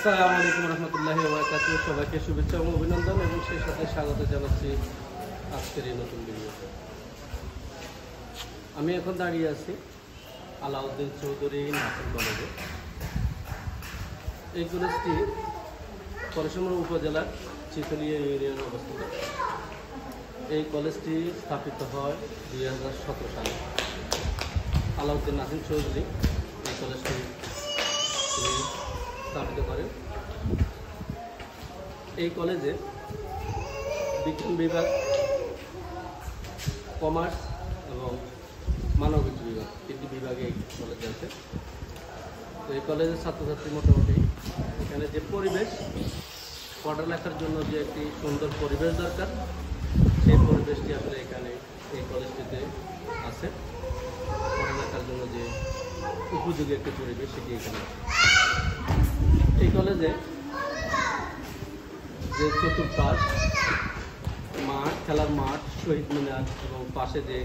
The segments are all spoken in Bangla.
আসসালামু আলাইকুম রহমতুল্লাহি ওয়া বারাকাতুহু। সবাইকে শুভেচ্ছা এবং অভিনন্দন এবং সেই সাথে স্বাগত জানাচ্ছি আজকের এই নতুন ভিডিওতে। আমি এখন দাঁড়িয়ে আছি আলাউদ্দিন চৌধুরী নার্সিং কলেজে। এই কলেজটি পরশুরাম উপজেলার চিতলিয়া ইউনিয়নে অবস্থিত। এই কলেজটি স্থাপিত হয় 2017 সালে। আলাউদ্দিন নার্সিং চৌধুরী এই কলেজটি স্থাপিত করেন। এই কলেজে বিজ্ঞান বিভাগ, কমার্স এবং মানবিক বিভাগ তিনটি বিভাগে এই কলেজে আছে। তো এই কলেজের ছাত্রছাত্রী মোটামুটি এখানে যে পরিবেশ, পড়ালেখার জন্য যে একটি সুন্দর পরিবেশ দরকার, সেই পরিবেশটি আসলে এখানে এই কলেজটিতে আছে। পড়ালেখার জন্য যে উপযোগী একটি পরিবেশ সেটি এখানে আছে। এই কলেজে যে চতুর্পাশ মাঠ, খেলার মাঠ, শহীদ মিনার এবং পাশে যে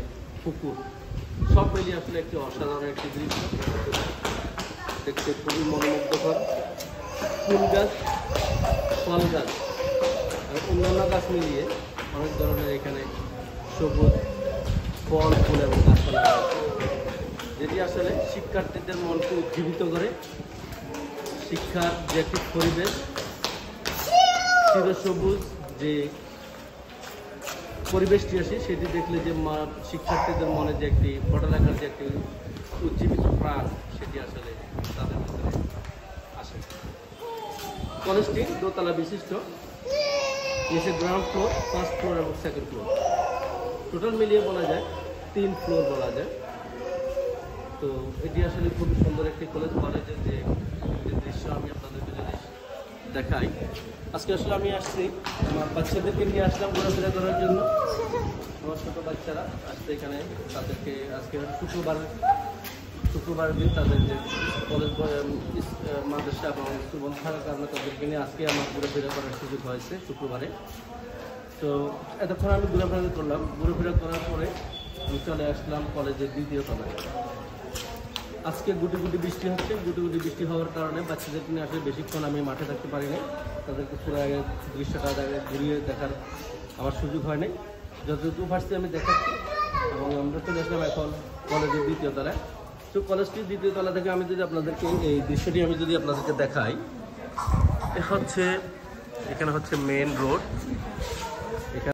পুকুর, সব মিলিয়ে আসলে একটি অসাধারণ একটি দৃশ্য, দেখতে খুবই মনোমুগ্ধকর। ফুল গাছ, ফল গাছ আর অন্যান্য গাছ মিলিয়ে অনেক ধরনের এখানে সবুজ ফল, ফুল এবং গাছপালা আছে, যেটি আসলে শিক্ষার্থীদের মনকে উজ্জীবিত করে। শিক্ষার যে একটি পরিবেশ, চিরসবুজ যে পরিবেশটি আসে, সেটি দেখলে যে শিক্ষার্থীদের মনে যে একটি পড়ালেখার যে একটি উজ্জীবিত প্রাণ, সেটি আসলে তাদের ভিতরে আসে। কলেজটি দোতলা বিশিষ্ট, নিচে গ্রাউন্ড ফ্লোর, ফার্স্ট ফ্লোর এবং সেকেন্ড ফ্লোর, টোটাল মিলিয়ে বলা যায় 3 ফ্লোর বলা যায়। তো এটি আসলে খুবই সুন্দর একটি কলেজ। কলেজের যে দৃশ্য আমি আপনাদেরকে যদি দেখাই, আজকে আসলে আমি আসছি আমার বাচ্চাদেরকে নিয়ে আসলাম ঘোরাফেরা করার জন্য। আমার ছোটো বাচ্চারা আসছে এখানে, তাদেরকে আজকে শুক্রবার দিন তাদের যে কলেজ মাদ্রাসা এবং স্কুল বন্ধ থাকার কারণে তাদেরকে নিয়ে আজকে আমার ঘোরাফেরা করার সুযোগ হয়েছে শুক্রবারে। তো এতক্ষণ আমি ঘোরাফেরা করলাম। ঘোরাফেরা করার পরে আমি চলে আসলাম কলেজের 2য় তলায়। আজকে গুটি গুটি বৃষ্টি হচ্ছে। গুটি গুটি বৃষ্টি হওয়ার কারণে বাচ্চাদেরকে নিয়ে আসলে বেশিক্ষণ আমি মাঠে থাকতে পারিনি। তাদেরকে পুরো আগে দৃশ্যটা ঘুরিয়ে দেখার আমার সুযোগ হয় নাই। যতটুকু পারছি আমি দেখাচ্ছি এবং আমরা চলে আসলাম এখন কলেজের 2য় তলায়। তো কলেজটির 2য় তলা থেকে আমি যদি আপনাদেরকে এই দৃশ্যটি আমি যদি আপনাদেরকে দেখাই, এখানে হচ্ছে মেন রোড।